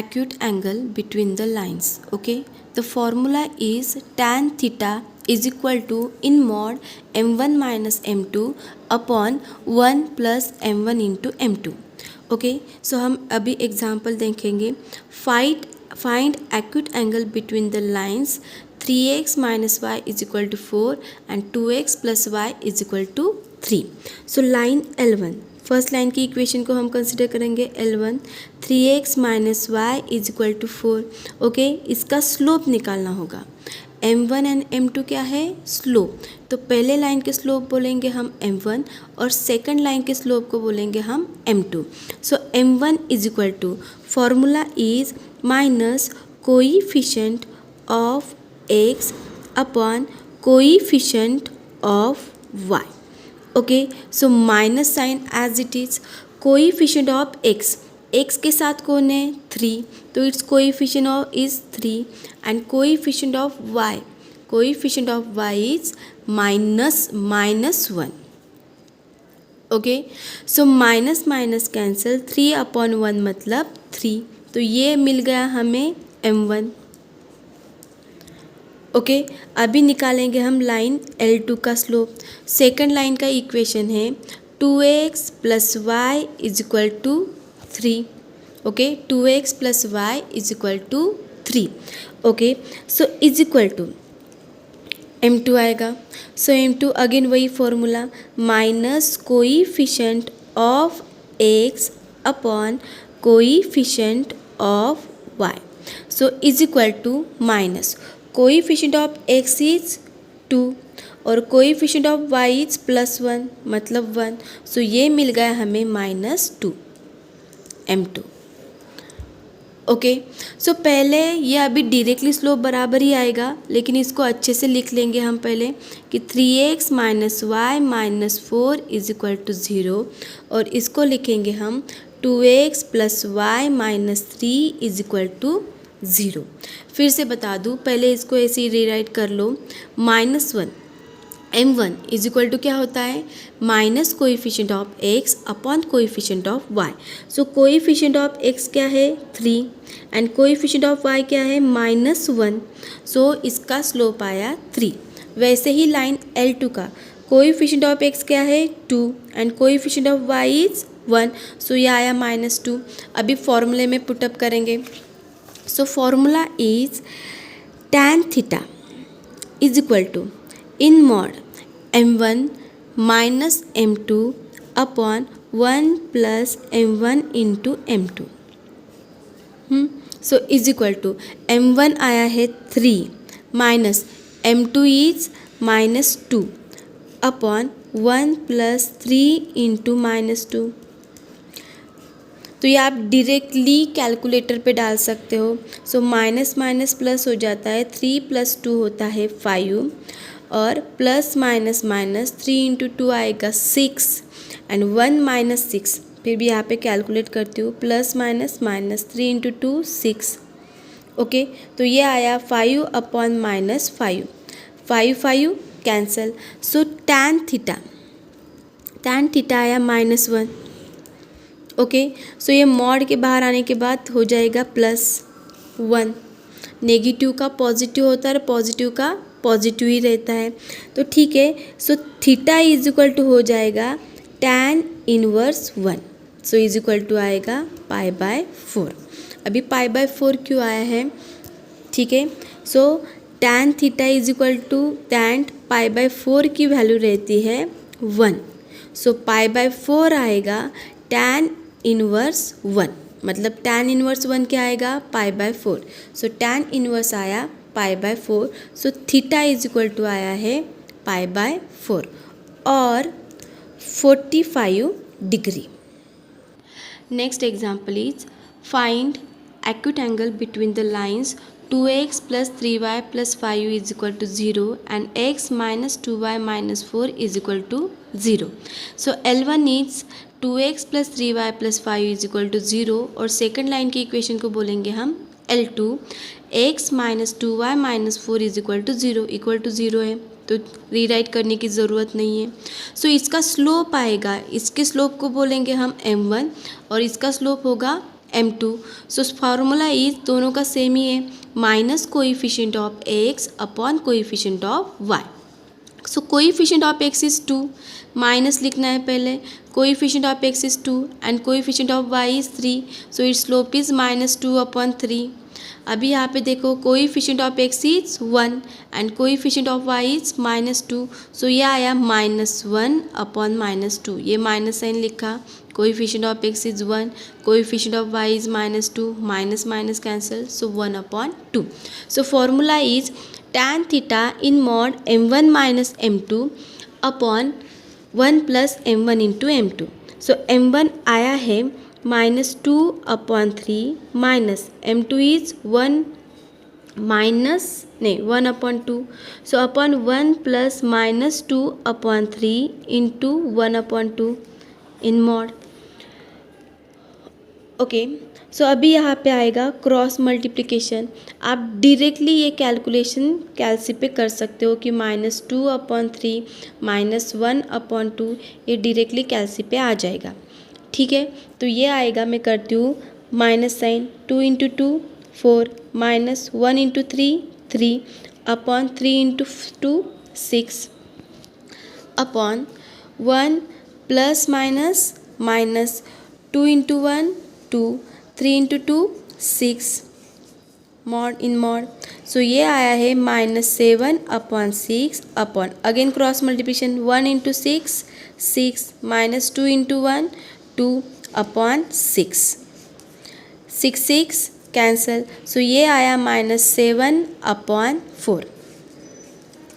acute angle between the lines. Okay, the formula is tan theta is equal to in mod m1 minus m2 upon 1 plus m1 into m2. Okay, so हम अभी example देखेंगे. Find acute angle between the lines 3x minus Y is equal to 4 and 2x plus Y is equal to 3. So line L1, first line की equation को हम consider करेंगे. L1 3x minus Y is equal to 4. Okay, इसका slope निकालना होगा. m1 and m2 क्या है? Slope. तो पहले लाइन के स्लोप बोलेंगे हम m1 और सेकंड लाइन के स्लोप को बोलेंगे हम m2. So m1 is equal to, formula is minus coefficient of x upon coefficient of y. Okay, so minus sign as it is. Coefficient of x के साथ कौन है? 3, तो it's coefficient of is 3 and coefficient of y is minus 1. Okay, so minus minus cancel, 3 upon 1 मतलब 3, तो ये मिल गया हमें m1. ओके, अभी निकालेंगे हम लाइन L2 का स्लोप. सेकंड लाइन का इक्वेशन है 2x plus Y is equal to 3. Okay, 2x plus Y is equal to 3. Okay, so is equal to m2 आएगा. सो m2 अगेन वही formula, minus coefficient of x upon coefficient of y. So is equal to minus coefficient of x is 2 और coefficient of y is plus 1 मतलब 1. So ये मिल गया हमें -2 m2. Okay, सो पहले ये अभी डायरेक्टली स्लोप बराबर ही आएगा, लेकिन इसको अच्छे से लिख लेंगे हम पहले कि 3x minus Y minus 4 is equal to 0 और इसको लिखेंगे हम 2x plus Y minus 3 is equal to 0. फिर से बता दूँ, पहले इसको ऐसे ही रीराइट कर लो. -1 m1 इज इक्वल टू क्या होता है? Minus coefficient of x upon coefficient of y. So coefficient of x क्या है? 3 एंड कोइफिशिएंट ऑफ y क्या है? -1. सो इसका स्लोप आया 3. वैसे ही लाइन L2 का कोइफिशिएंट ऑफ x क्या है? 2 and coefficient of y is 1. So ये आया -2. अभी फॉर्मूले में पुटअप करेंगे. So formula is tan theta is equal to in mod m1 minus m2 upon 1 plus m1 into m2. So is equal to m1 आया है 3 minus m2 is -2 upon 1 plus 3 into -2. तो ये आप डायरेक्टली कैलकुलेटर पे डाल सकते हो. सो minus minus plus हो जाता है, 3 + 2 होता है 5 और प्लस माइनस माइनस 3 इंटू 2 आएगा 6 एंड 1 माइनस 6. फिर भी यहाँ पे कैलकुलेट करती हूँ, plus minus minus 3 into 2 6. Okay, तो ये आया 5 upon -5, 5 cancel. So tan theta आया -1. ओके, सो ये मॉड के बाहर आने के बाद हो जाएगा +1. नेगेटिव का पॉजिटिव होता है और पॉजिटिव का पॉजिटिव ही रहता है, तो ठीक है. So theta is equal to हो जाएगा tan inverse 1. So is equal to आएगा π/4. अभी π/4 क्यों आया है? ठीक है, so tan theta is equal to tan π/4 की वैल्यू रहती है 1. सो π/4 आएगा tan इनवर्स 1, मतलब tan इनवर्स 1 क्या आएगा? π/4. सो tan इनवर्स आया π/4. So theta is equal to आया है π/4 और 45 degree. Next example is find acute angle between the lines 2x plus 3y plus 5 is equal to 0 and x minus 2y minus 4 is equal to 0. So L1 is 2x plus 3y plus 5 is equal to 0 और second line की equation को बोलेंगे हम L2 x minus 2y minus 4 is equal to 0 है, तो rewrite करने की ज़रूरत नहीं है. सो इसका स्लोप आएगा, इसके स्लोप को बोलेंगे हम m1 और इसका स्लोप होगा m2। सो फार्मूला इज दोनों का सेम ही है, minus coefficient of x upon coefficient of y। So coefficient of x is 2, minus लिखना है पहले, coefficient of x is 2 and coefficient of y is 3, so it's slope is -2/3। अभी यहाँ पे देखो coefficient of x is 1 and coefficient of y is -2, सो ये आया -1/-2, ये माइनस साइन लिखा, coefficient of x is 1, coefficient of y is -2, minus minus cancel, so 1/2। So formula is tan theta in mod m1 minus m2 upon 1 plus m1 into m2। So m1 आया है -2/3 minus m2 is 1 1/2, so upon 1 plus -2/3 into 1/2 in mod. Okay, so अभी यहाँ पे आएगा cross multiplication. आप directly ये calculation कैलसी पे कर सकते हो कि -2/3 -1/2 ये डायरेक्टली कैलसी पे आ जाएगा। ठीक है, तो ये आएगा, मैं करती हूँ minus sign, 2 × 2 4 -1 × 3 3 upon 3 × 2 6 upon 1 plus minus -2 × 1 2 3 × 2 6 mod in mod. So ये आया है -7/6 upon again cross multiplication 1 × 6 6 -2 × 1 2 upon 6 6 cancel, so ये आया -7/4।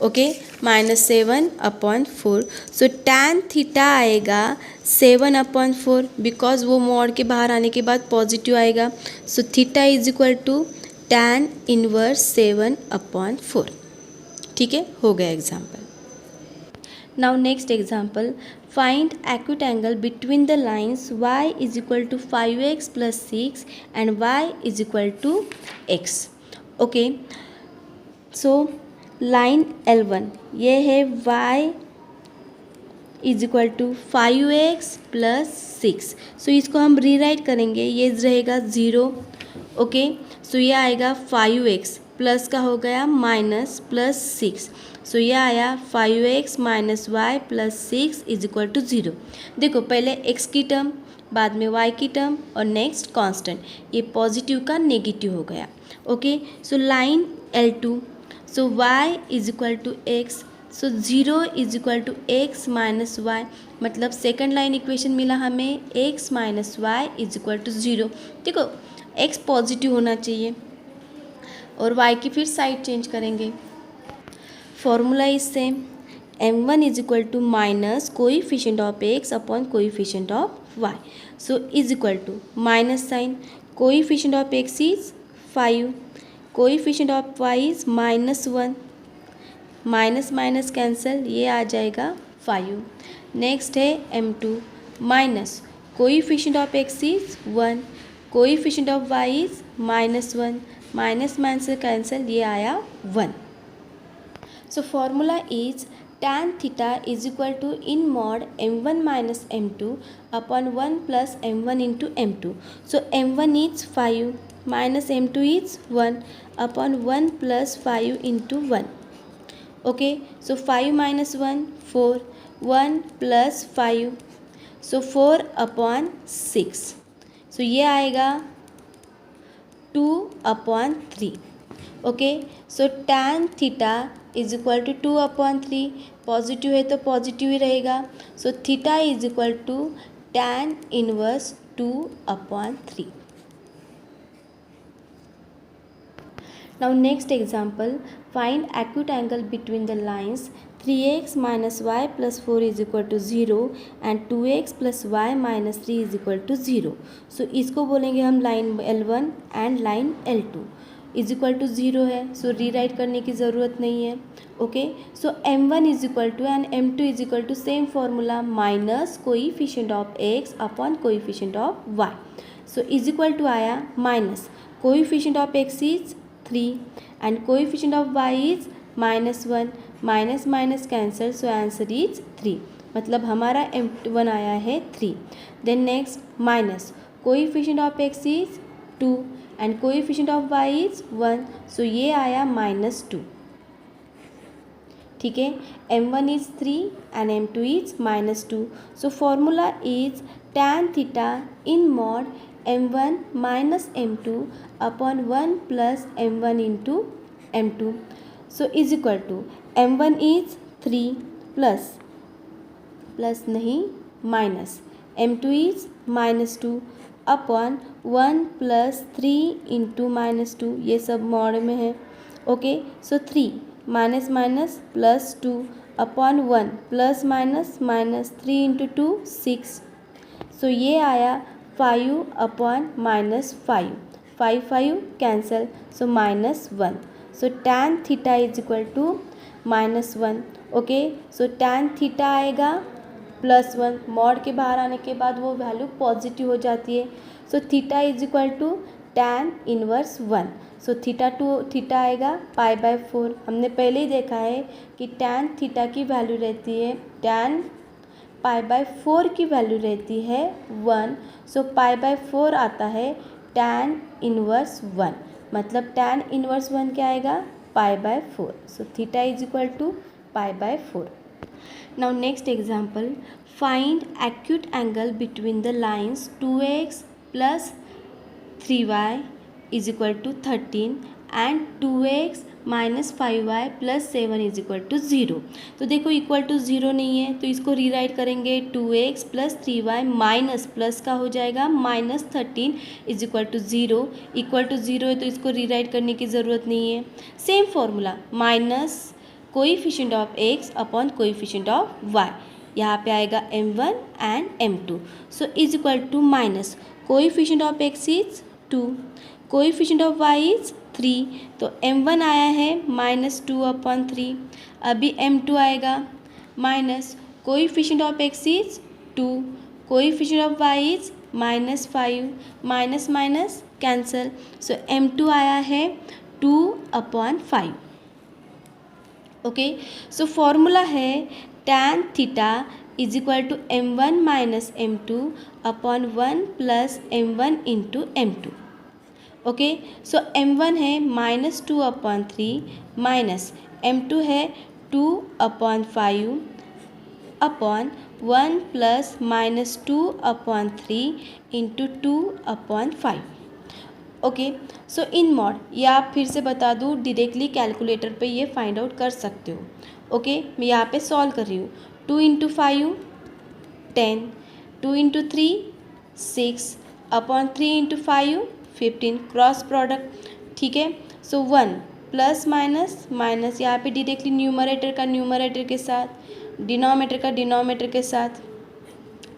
ओके, -7/4। सो tan थीटा आएगा 7/4 बिकॉज वो मॉड के बाहर आने के बाद पॉजिटिव आएगा। So theta is equal to tan inverse 7/4। ठीक है, हो गया example. Now next example, find acute angle between the lines y is equal to 5x + 6 and y is equal to x। Okay, so line L1 ये है y is equal to 5x + 6, so इसको हम rewrite करेंगे, ये रहेगा 0। Okay, सो ये आएगा 5x plus का हो गया माइनस प्लस 6, सो ये आया 5x - y + 6 is equal to 0। देखो पहले x की टर्म, बाद में y की टर्म और नेक्स्ट कांस्टेंट, ये पॉजिटिव का नेगेटिव हो गया। Okay, so line L2, so y is equal to x, so 0 is equal to x minus Y, मतलब सेकंड लाइन इक्वेशन मिला हमें x minus Y is equal to 0। देखो x positive होना चाहिए और y की फिर साइड चेंज करेंगे। Formula is same, m1 is equal to minus coefficient of x upon coefficient of y, so is equal to minus sign, coefficient of x is 5, coefficient of y is -1, minus minus cancel, ये आ जाएगा 5। Next है m2 minus coefficient of x is 1, coefficient of y is -1, minus minus cancel, ये आया 1। So formula is tan theta is equal to in mod m1 minus m2 upon 1 plus m1 into m2। So m1 is 5 minus m2 is 1 upon 1 plus 5 into 1। Okay, so 5 - 1 4, 1 plus 5, so 4 upon 6, so ये आएगा 2/3। Okay, so tan theta is equal to 2/3, positive है तो positive ही रहेगा, so theta is equal to tan inverse 2/3। Now next example, find acute angle between the lines 3x minus y plus 4 is equal to 0 and 2x plus y minus 3 is equal to 0। So इसको बोलेंगे हम line L1 and line L2 is equal to 0 है, so rewrite करने की ज़रूरत नहीं है। Okay, so m1 is equal to and m2 is equal to same formula minus coefficient of x upon coefficient of y, so is equal to आया minus coefficient of x is 3 and coefficient of y is -1, minus minus cancel, so answer is 3, मतलब हमारा m1 आया है 3। Then next minus coefficient of x is 2 and coefficient of y is 1, so ये आया -2. ठीक है, m1 is 3 and m2 is -2. So formula is tan theta in mod m1 minus m2 upon 1 plus m1 into m2. So is equal to m1 is 3 plus नहीं minus m2 is -2 upon 1 plus 3 into -2, ये सब mod में है. Okay, so 3 minus minus plus 2 upon 1 plus minus minus 3 into 2 6. So ये आया 5 upon -5, 5 cancel, so -1. So tan theta is equal to -1. Okay, so tan theta आएगा +1. Mod के बाहर आने के बाद वो वैल्यू पॉजिटिव हो जाती है. So theta is equal to tan inverse 1. So theta आएगा π/4. हमने पहले ही देखा है कि tan थीटा की वैल्यू रहती है, tan π/4 की वैल्यू रहती है 1. सो π/4 आता है tan इनवर्स 1, मतलब tan इनवर्स 1 क्या आएगा π/4. So theta is equal to π/4. Now next example, find acute angle between the lines 2x plus 3y is equal to 13 and 2x minus 5y plus 7 is equal to 0. तो देखो equal to 0 नहीं है, तो इसको rewrite करेंगे 2x plus 3y minus plus का हो जाएगा -13 is equal to 0. Equal to 0 है तो इसको रीराइट करने की ज़रूरत नहीं है. Same formula, minus coefficient of x upon coefficient of y, यहाँ पे आएगा m1 and m2. So is equal to minus coefficient of x is 2, coefficient of y is 3, तो m1 आया है -2 अपॉन 3. अभी m2 आएगा minus coefficient of x is 2, coefficient of y is -5, minus minus cancel, so m2 आया है 2 upon 5. Okay, so formula है tan theta is equal to m1 minus m2 upon 1 plus m1 into m2. Okay, so m1 है -2 upon 3 minus m2 है 2 upon 5 upon 1 plus -2 upon 3 into 2 upon 5. Okay, so in mod, या आप फिर से बता दूँ directly calculator पे ये फाइंड आउट कर सकते हो. ओके, मैं यहाँ पे सॉल्व कर रही हूँ. 2 into 5 10, 2 into 3 6 upon 3 into 5 15, cross product. ठीक है, सो 1 प्लस माइनस माइनस, यहाँ पे डायरेक्टली न्यूमरेटर का न्यूमरेटर के साथ, डिनोमिनेटर का डिनोमिनेटर के साथ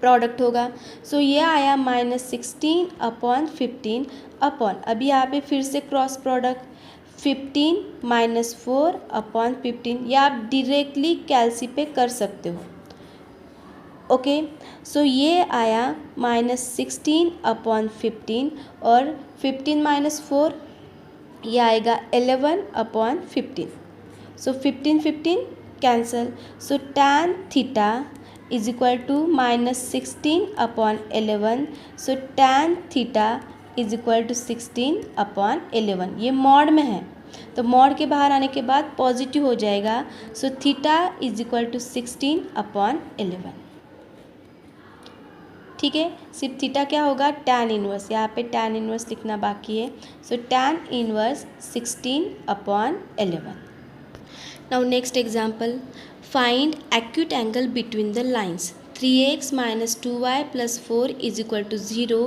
प्रोडक्ट होगा. सो ये आया -16 अपॉन 15 अपॉन, अभी यहाँ पे फिर से क्रॉस प्रोडक्ट 15 -4 अपॉन 15, या आप डायरेक्टली कैलसी पे कर सकते हो. ओके, सो ये आया -16 अपॉन 15 और 15 - 4 ये आएगा 11 upon 15. So 15 cancel, so tan theta is equal to -16 upon 11. So tan theta is equal to 16 upon 11. ये मॉड में है तो मॉड के बाहर आने के बाद पॉजिटिव हो जाएगा. So theta is equal to 16 upon 11. ठीक है, सिर्फ थीटा क्या होगा tan इनवर्स, यहाँ पे tan इनवर्स लिखना बाकी है. So tan inverse 16 upon 11. Now next example, find acute angle between the lines 3x minus 2y plus 4 is equal to 0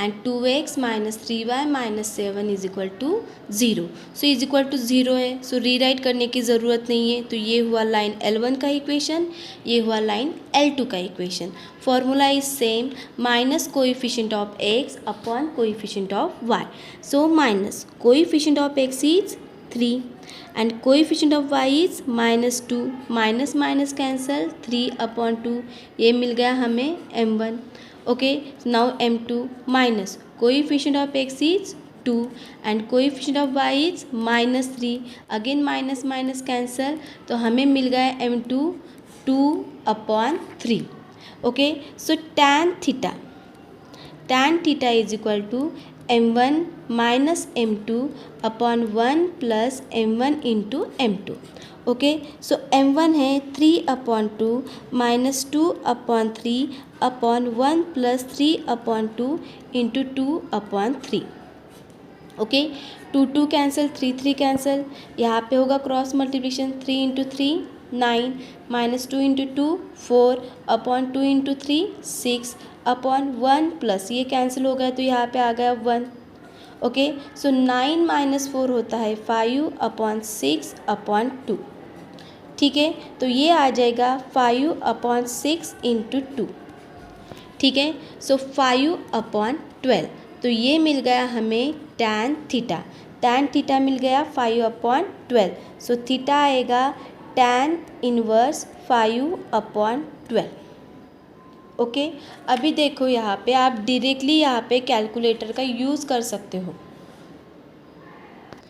and 2x minus 3y minus 7 is equal to 0. So is equal to 0 है, so rewrite करने की ज़रूरत नहीं है. तो ये हुआ line L1 का इक्वेशन, ये हुआ लाइन L2 का equation. Formula is same, minus coefficient of x upon coefficient of y. So minus coefficient of x is 3 and coefficient of y is -2, minus minus cancel 3 upon 2, ये मिल गया हमें m1. Okay, now m2 minus coefficient of x is 2 and coefficient of y is -3, again minus minus cancel, तो हमें मिल गया m2 2 upon 3. Okay, so tan theta tan theta is equal to m1 minus m2 upon 1 plus m1 into m2। Okay, so m1 है 3 upon 2 minus 2 upon 3 upon 1 plus 3 upon 2 into 2 upon 3। Okay, 2 cancel, 3 cancel, यहाँ पे होगा cross multiplication, 3 into 3 9 minus 2 into 2 4 upon 2 into 3 6 upon 1 plus ये cancel हो गया तो यहाँ पे आ गया 1। ओके, सो 9 माइनस 4 होता है 5 अपॉन 6 अपॉन 2। ठीक है, तो ये आ जाएगा 5 अपॉन 6 इंटू 2। ठीक है, सो 5 अपॉन 12, तो ये मिल गया हमें tan थीटा। tan थीटा मिल गया 5 अपॉन 12, सो थीटा आएगा tan इनवर्स 5 अपॉन 12। ओके, अभी देखो यहाँ पे आप डायरेक्टली यहाँ पे कैलकुलेटर का यूज़ कर सकते हो।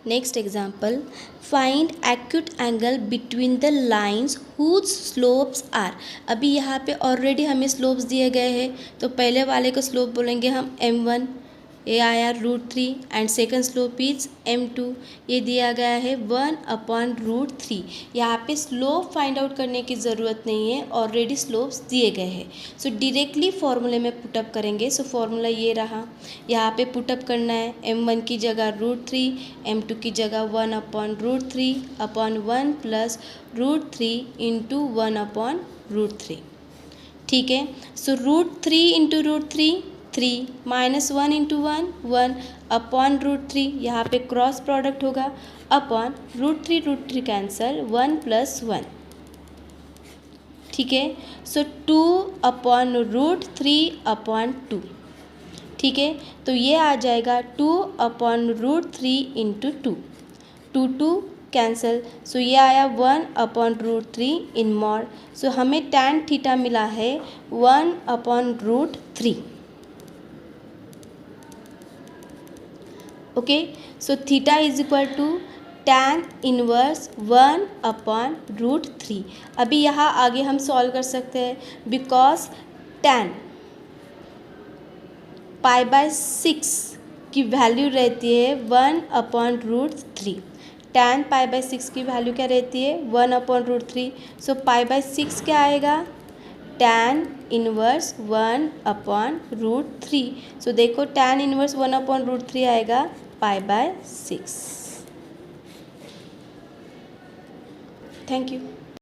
Next example, find acute angle between the lines whose slopes are. अभी यहाँ पे ऑलरेडी हमें स्लोप्स दिए गए हैं, तो पहले वाले को स्लोप बोलेंगे हम m1, ये आया √3 and second slope is m2, ये दिया गया है 1 अपॉन √3। यहाँ पे स्लोप फाइंड आउट करने की ज़रूरत नहीं है, ऑलरेडी स्लोप्स दिए गए हैं। सो डायरेक्टली फॉर्मूले में पुटअप करेंगे। सो फॉर्मूला ये रहा, यहाँ पे पुटअप करना है m1 की जगह √3, m2 की जगह 1 upon √3 upon 1 plus √3 into 1 upon √3। ठीक है, सो √3 इंटू √3 3 माइनस 1 इंटू 1 1 अपॉन √3, यहाँ पे क्रॉस प्रोडक्ट होगा अपॉन √3 कैंसल 1 प्लस 1। ठीक है, सो 2 अपॉन √3 अपॉन 2। ठीक है, तो ये आ जाएगा 2 अपॉन √3 इंटू 2 2 कैंसल, सो ये आया 1 अपॉन √3 इन मॉड। सो हमें tan थीटा मिला है 1 upon √3। Okay, so theta is equal to tan inverse 1 upon √3। अभी यहाँ आगे हम सॉल्व कर सकते हैं, बिकॉज tan π/6 की वैल्यू रहती है 1 अपॉन √3। tan π/6 की वैल्यू क्या रहती है 1 अपॉन √3। सो π/6 क्या आएगा tan इनवर्स 1 अपॉन √3। सो देखो tan इनवर्स 1 अपॉन √3 आएगा π/6। Thank you.